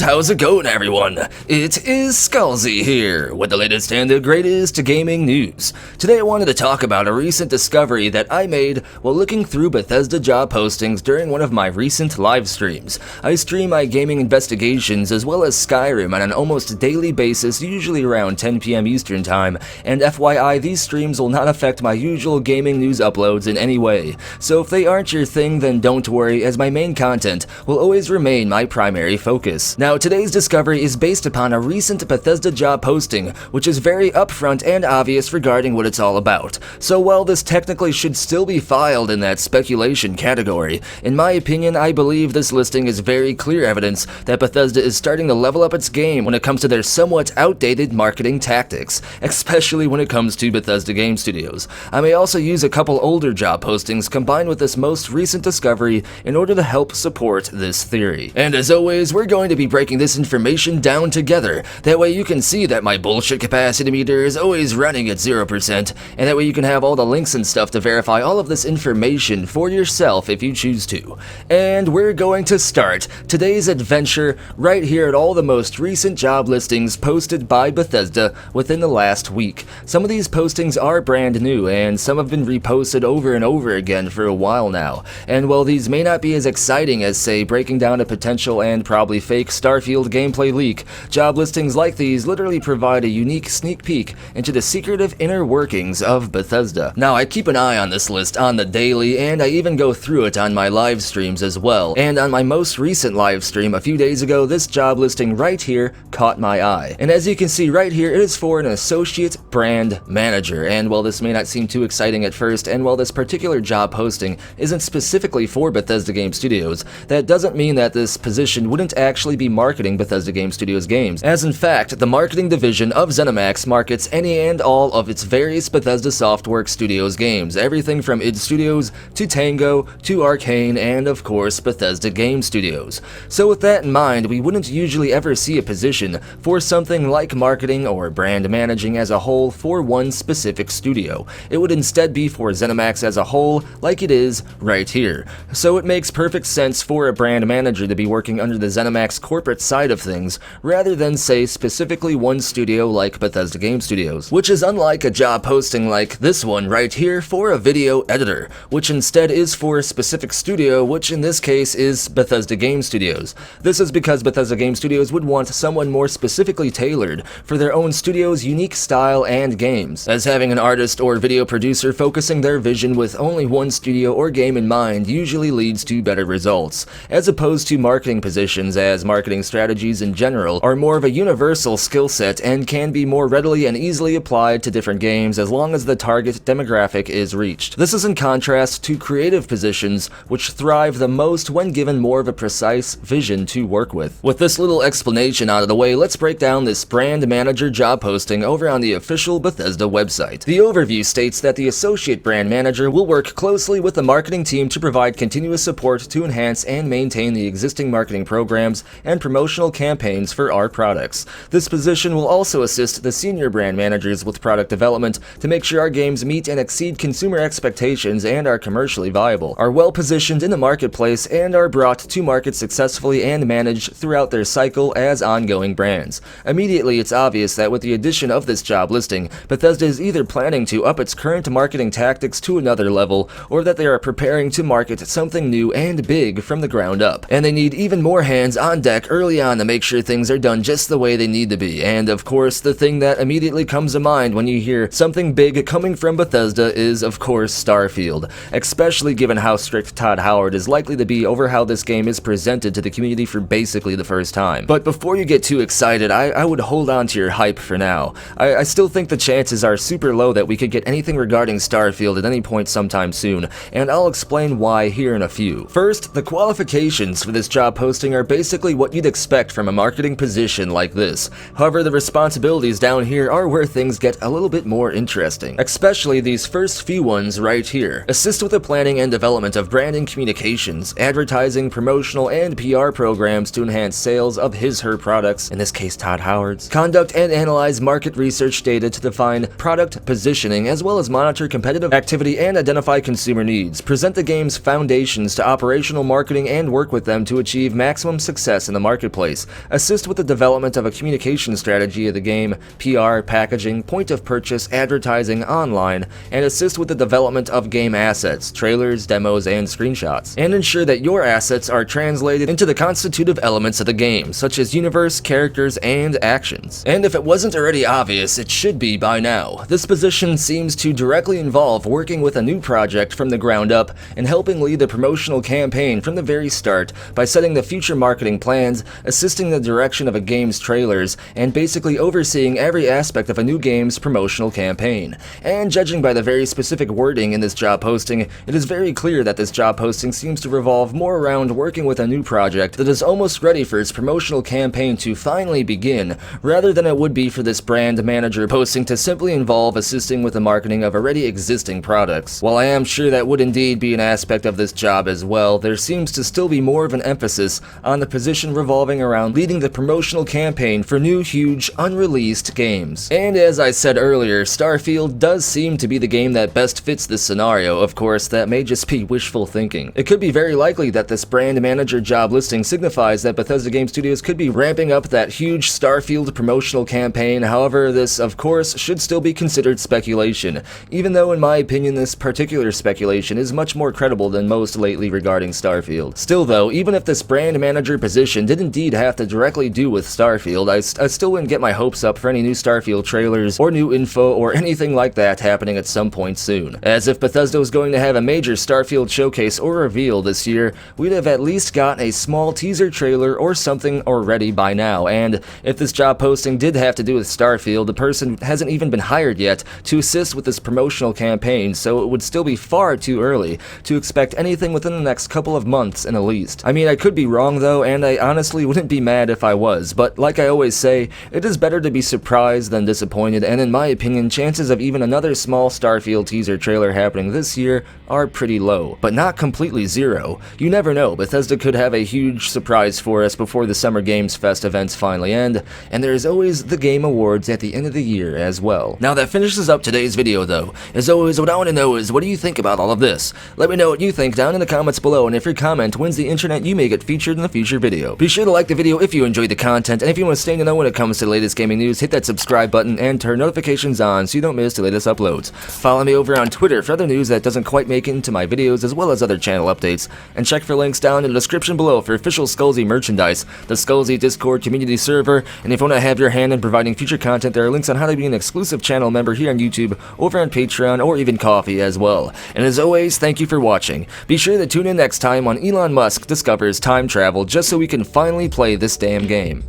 And how's it going, everyone? It is Skullzi here with the latest and the greatest gaming news. Today I wanted to talk about a recent discovery that I made while looking through Bethesda job postings during one of my recent live streams. I stream my gaming investigations as well as Skyrim on an almost daily basis, usually around 10 PM Eastern Time, and FYI, these streams will not affect my usual gaming news uploads in any way. So if they aren't your thing, then don't worry, as my main content will always remain my primary focus. Now, today's discovery is based upon a recent Bethesda job posting, which is very upfront and obvious regarding what it's all about. So while this technically should still be filed in that speculation category, in my opinion, I believe this listing is very clear evidence that Bethesda is starting to level up its game when it comes to their somewhat outdated marketing tactics, especially when it comes to Bethesda Game Studios. I may also use a couple older job postings combined with this most recent discovery in order to help support this theory. And as always, we're going to be breaking this information down together. That way you can see that my bullshit capacity meter is always running at 0%, and that way you can have all the links and stuff to verify all of this information for yourself if you choose to. And we're going to start today's adventure right here at all the most recent job listings posted by Bethesda within the last week. Some of these postings are brand new, and some have been reposted over and over again for a while now. And while these may not be as exciting as, say, breaking down a potential and probably fake Starfield gameplay leak, job listings like these literally provide a unique sneak peek into the secretive inner workings of Bethesda. Now, I keep an eye on this list on the daily, and I even go through it on my live streams as well. And on my most recent live stream a few days ago, this job listing right here caught my eye. And as you can see right here, it is for an associate brand manager. And while this may not seem too exciting at first, and while this particular job posting isn't specifically for Bethesda Game Studios, that doesn't mean that this position wouldn't actually be marketing Bethesda Game Studios games, as in fact, the marketing division of ZeniMax markets any and all of its various Bethesda Softworks Studios games, everything from id Studios to Tango to Arcane and of course Bethesda Game Studios. So with that in mind, we wouldn't usually ever see a position for something like marketing or brand managing as a whole for one specific studio. It would instead be for ZeniMax as a whole, like it is right here. So it makes perfect sense for a brand manager to be working under the ZeniMax corporate side of things, rather than say specifically one studio like Bethesda Game Studios, which is unlike a job posting like this one right here for a video editor, which instead is for a specific studio, which in this case is Bethesda Game Studios. This is because Bethesda Game Studios would want someone more specifically tailored for their own studio's unique style and games, as having an artist or video producer focusing their vision with only one studio or game in mind usually leads to better results, as opposed to marketing positions, as marketing strategies in general are more of a universal skill set and can be more readily and easily applied to different games as long as the target demographic is reached. This is in contrast to creative positions, which thrive the most when given more of a precise vision to work with. With this little explanation out of the way, let's break down this brand manager job posting over on the official Bethesda website. The overview states that the associate brand manager will work closely with the marketing team to provide continuous support to enhance and maintain the existing marketing programs and promotional campaigns for our products. This position will also assist the senior brand managers with product development to make sure our games meet and exceed consumer expectations and are commercially viable, are well positioned in the marketplace, and are brought to market successfully and managed throughout their cycle as ongoing brands. Immediately, it's obvious that with the addition of this job listing, Bethesda is either planning to up its current marketing tactics to another level, or that they are preparing to market something new and big from the ground up. And they need even more hands on deck early on to make sure things are done just the way they need to be. And of course, the thing that immediately comes to mind when you hear something big coming from Bethesda is of course Starfield, especially given how strict Todd Howard is likely to be over how this game is presented to the community for basically the first time. But before you get too excited, I would hold on to your hype for now. I still think the chances are super low that we could get anything regarding Starfield at any point sometime soon, and I'll explain why here in a few. First, the qualifications for this job posting are basically what you'd expect from a marketing position like this. However, the responsibilities down here are where things get a little bit more interesting, especially these first few ones right here. Assist with the planning and development of branding communications, advertising, promotional, and PR programs to enhance sales of his/her products, in this case Todd Howard's. Conduct and analyze market research data to define product positioning, as well as monitor competitive activity and identify consumer needs. Present the game's foundations to operational marketing and work with them to achieve maximum success in the marketplace, assist with the development of a communication strategy of the game, PR, packaging, point of purchase, advertising online, and assist with the development of game assets, trailers, demos, and screenshots, and ensure that your assets are translated into the constitutive elements of the game, such as universe, characters, and actions. And if it wasn't already obvious, it should be by now. This position seems to directly involve working with a new project from the ground up and helping lead the promotional campaign from the very start by setting the future marketing plans, assisting the direction of a game's trailers, and basically overseeing every aspect of a new game's promotional campaign. And judging by the very specific wording in this job posting, it is very clear that this job posting seems to revolve more around working with a new project that is almost ready for its promotional campaign to finally begin, rather than it would be for this brand manager posting to simply involve assisting with the marketing of already existing products. While I am sure that would indeed be an aspect of this job as well, there seems to still be more of an emphasis on the position revolving around leading the promotional campaign for new, huge, unreleased games. And as I said earlier, Starfield does seem to be the game that best fits this scenario. Of course, that may just be wishful thinking. It could be very likely that this brand manager job listing signifies that Bethesda Game Studios could be ramping up that huge Starfield promotional campaign. However, this, of course, should still be considered speculation, even though in my opinion this particular speculation is much more credible than most lately regarding Starfield. Still though, even if this brand manager position did indeed have to directly do with Starfield, I still wouldn't get my hopes up for any new Starfield trailers or new info or anything like that happening at some point soon. As if Bethesda was going to have a major Starfield showcase or reveal this year, we'd have at least gotten a small teaser trailer or something already by now. And if this job posting did have to do with Starfield, the person hasn't even been hired yet to assist with this promotional campaign, so it would still be far too early to expect anything within the next couple of months in the least. I mean, I could be wrong though, and I honestly wouldn't be mad if I was, but like I always say, it is better to be surprised than disappointed, and in my opinion, chances of even another small Starfield teaser trailer happening this year are pretty low, but not completely zero. You never know, Bethesda could have a huge surprise for us before the Summer Games Fest events finally end, and there is always the Game Awards at the end of the year as well. Now that finishes up today's video though. As always, what I want to know is, what do you think about all of this? Let me know what you think down in the comments below, and if your comment wins the internet, you may get featured in a future video. Be sure to like the video if you enjoyed the content, and if you want to stay in the know when it comes to the latest gaming news, hit that subscribe button and turn notifications on so you don't miss the latest uploads. Follow me over on Twitter for other news that doesn't quite make it into my videos, as well as other channel updates, and check for links down in the description below for official Skullzi merchandise, the Skullzi Discord community server, and if you want to have your hand in providing future content, there are links on how to be an exclusive channel member here on YouTube, over on Patreon, or even Coffee as well. And as always, thank you for watching. Be sure to tune in next time on Elon Musk discovers time travel just so we can finally play this damn game.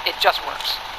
It just works.